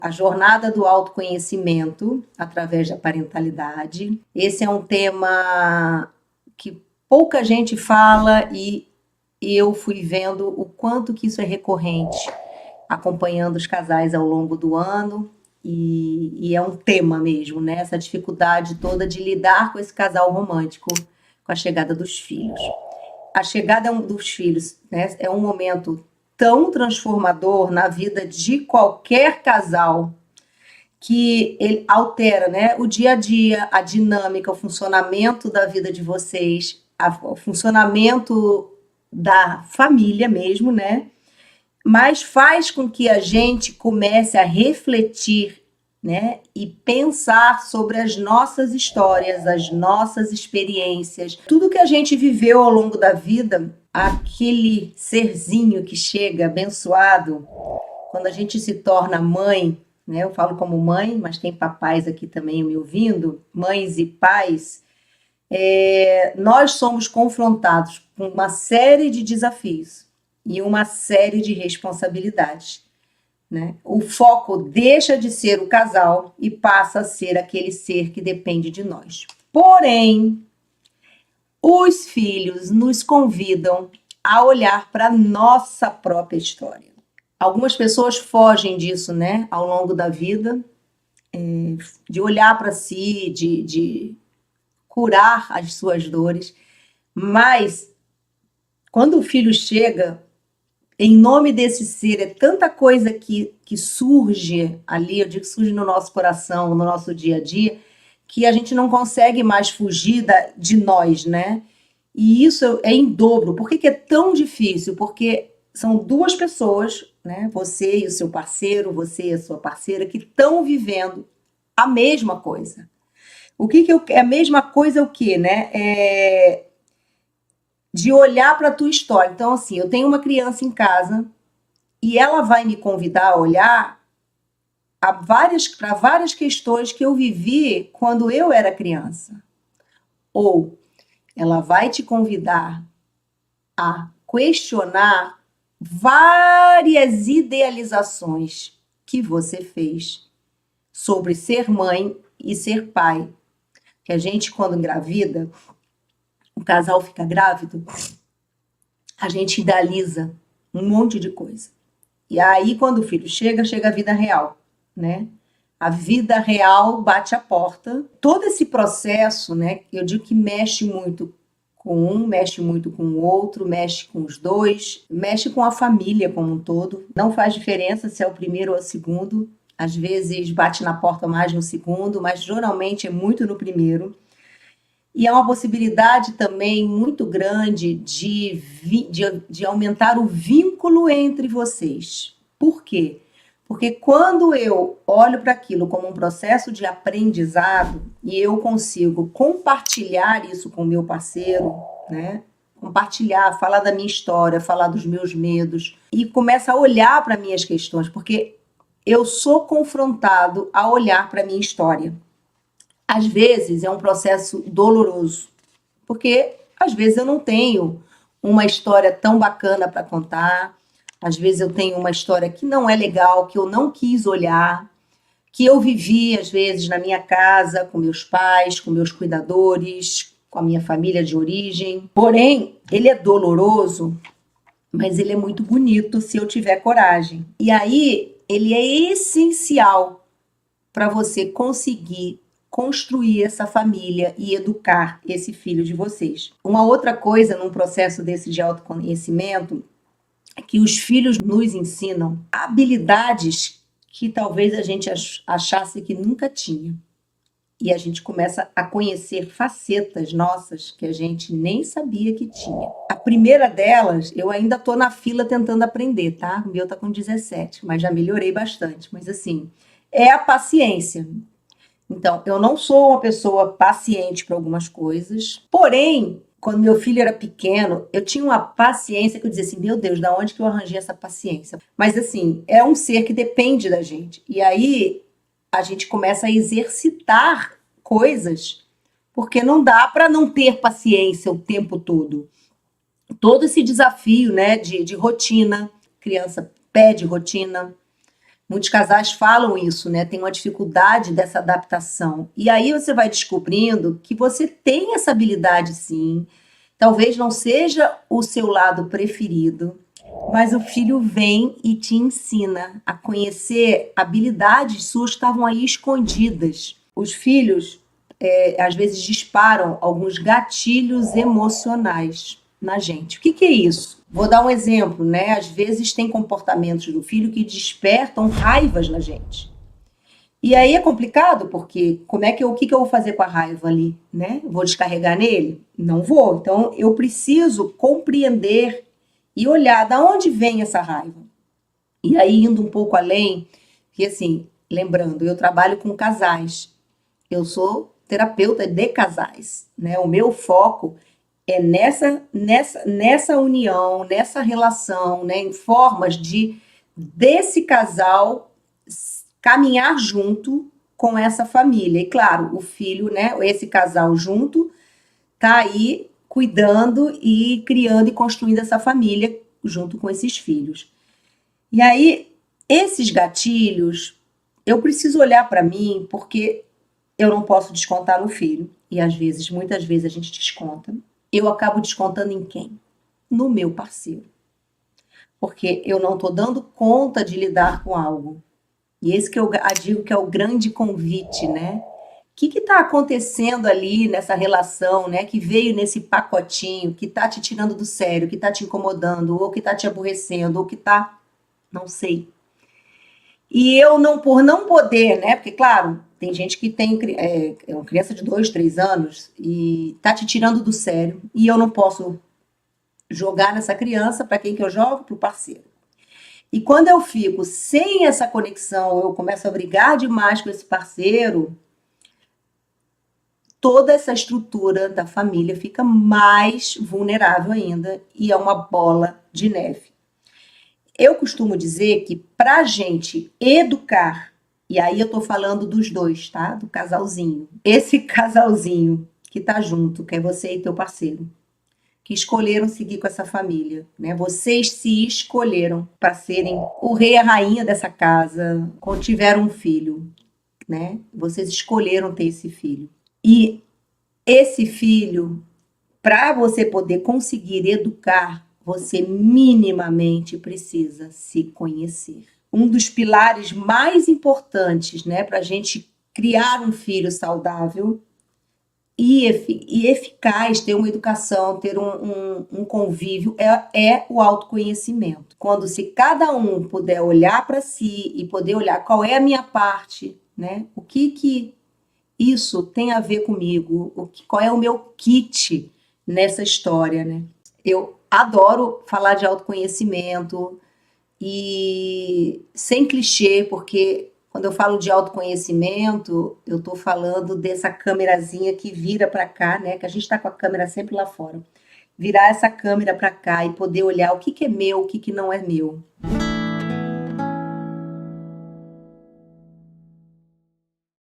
a jornada do autoconhecimento através da parentalidade. Esse é um tema que pouca gente fala e eu fui vendo o quanto que isso é recorrente, acompanhando os casais ao longo do ano. E é um tema mesmo, né? Essa dificuldade toda de lidar com esse casal romântico com a chegada dos filhos. A chegada dos filhos, né, é um momento tão transformador na vida de qualquer casal que ele altera, né, o dia a dia, a dinâmica, o funcionamento da vida de vocês, o funcionamento da família mesmo, né? Mas faz com que a gente comece a refletir, né, e pensar sobre as nossas histórias, as nossas experiências, tudo que a gente viveu ao longo da vida, aquele serzinho que chega abençoado, quando a gente se torna mãe, né, eu falo como mãe, mas tem papais aqui também me ouvindo, mães e pais, nós somos confrontados com uma série de desafios e uma série de responsabilidades, né? O foco deixa de ser o casal e passa a ser aquele ser que depende de nós. Porém, os filhos nos convidam a olhar para a nossa própria história. Algumas pessoas fogem disso, né, ao longo da vida, de olhar para si, de curar as suas dores, mas quando o filho chega, em nome desse ser, é tanta coisa que surge ali, eu digo que surge no nosso coração, no nosso dia a dia, que a gente não consegue mais fugir de nós, né? E isso é em dobro. Por que é tão difícil? Porque são duas pessoas, né? Você e o seu parceiro, você e a sua parceira, que estão vivendo a mesma coisa. A mesma coisa é o quê, né? De olhar para a tua história. Então, assim, eu tenho uma criança em casa e ela vai me convidar a olhar para várias questões que eu vivi quando eu era criança. Ou ela vai te convidar a questionar várias idealizações que você fez sobre ser mãe e ser pai. Que a gente, quando engravida, o casal fica grávido, a gente idealiza um monte de coisa. E aí, quando o filho chega a vida real, né? A vida real bate a porta. Todo esse processo, né? Eu digo que mexe muito com um, mexe muito com o outro, mexe com os dois, mexe com a família como um todo. Não faz diferença se é o primeiro ou o segundo. Às vezes bate na porta mais no segundo, mas geralmente é muito no primeiro. E é uma possibilidade também muito grande de aumentar o vínculo entre vocês. Por quê? Porque quando eu olho para aquilo como um processo de aprendizado e eu consigo compartilhar isso com o meu parceiro, né? Compartilhar, falar da minha história, falar dos meus medos e começa a olhar para minhas questões, porque eu sou confrontado a olhar para a minha história. Às vezes é um processo doloroso, porque às vezes eu não tenho uma história tão bacana para contar, às vezes eu tenho uma história que não é legal, que eu não quis olhar, que eu vivi às vezes na minha casa, com meus pais, com meus cuidadores, com a minha família de origem. Porém, ele é doloroso, mas ele é muito bonito se eu tiver coragem. E aí, ele é essencial para você conseguir construir essa família e educar esse filho de vocês. Uma outra coisa num processo desse de autoconhecimento é que os filhos nos ensinam habilidades que talvez a gente achasse que nunca tinha. E a gente começa a conhecer facetas nossas que a gente nem sabia que tinha. A primeira delas, eu ainda tô na fila tentando aprender, tá? O meu tá com 17, mas já melhorei bastante. Mas assim, é a paciência. Então, eu não sou uma pessoa paciente para algumas coisas, porém, quando meu filho era pequeno, eu tinha uma paciência que eu dizia assim, meu Deus, da onde que eu arranjei essa paciência? Mas assim, é um ser que depende da gente. E aí, a gente começa a exercitar coisas, porque não dá para não ter paciência o tempo todo. Todo esse desafio, né, de rotina, criança pede rotina, Muitos casais falam isso, né? Tem uma dificuldade dessa adaptação. E aí você vai descobrindo que você tem essa habilidade, sim. Talvez não seja o seu lado preferido, mas o filho vem e te ensina a conhecer habilidades suas que estavam aí escondidas. Os filhos, às vezes, disparam alguns gatilhos emocionais na gente. O que, que é isso? Vou dar um exemplo, né? Às vezes tem comportamentos do filho que despertam raivas na gente. E aí é complicado, porque o que, que eu vou fazer com a raiva ali, né? Vou descarregar nele? Não vou. Então eu preciso compreender e olhar da onde vem essa raiva. E aí indo um pouco além, que assim, lembrando, eu trabalho com casais. Eu sou terapeuta de casais, né? O meu foco é nessa união, nessa relação, né? Em formas de desse casal caminhar junto com essa família. E claro, o filho, né? Esse casal junto tá aí cuidando e criando e construindo essa família junto com esses filhos. E aí, esses gatilhos, eu preciso olhar para mim, porque eu não posso descontar no filho. E às vezes, muitas vezes a gente desconta. Eu acabo descontando em quem? No meu parceiro. Porque eu não estou dando conta de lidar com algo. E esse que eu digo que é o grande convite, né? O que está acontecendo ali nessa relação, né? Que veio nesse pacotinho, que está te tirando do sério, que está te incomodando, ou que está te aborrecendo, ou que está... Não sei. E eu não, por não poder, né? Porque, claro, tem gente que tem uma criança de 2, 3 anos e tá te tirando do sério. E eu não posso jogar nessa criança, para quem que eu jogo? Pro parceiro. E quando eu fico sem essa conexão, eu começo a brigar demais com esse parceiro, toda essa estrutura da família fica mais vulnerável ainda e é uma bola de neve. Eu costumo dizer que para a gente educar, e aí eu tô falando dos dois, tá? Do casalzinho. Esse casalzinho que tá junto, que é você e teu parceiro, que escolheram seguir com essa família, né? Vocês se escolheram para serem o rei e a rainha dessa casa, quando tiveram um filho, né? Vocês escolheram ter esse filho. E esse filho, para você poder conseguir educar, você minimamente precisa se conhecer. Um dos pilares mais importantes, né, para a gente criar um filho saudável e eficaz, ter uma educação, ter um convívio, é o autoconhecimento. Quando se cada um puder olhar para si e poder olhar qual é a minha parte, né, o que isso tem a ver comigo, qual é o meu kit nessa história, né? Eu adoro falar de autoconhecimento e sem clichê, porque quando eu falo de autoconhecimento, eu estou falando dessa câmerazinha que vira para cá, né? Que a gente está com a câmera sempre lá fora. Virar essa câmera para cá e poder olhar o que é meu, o que não é meu.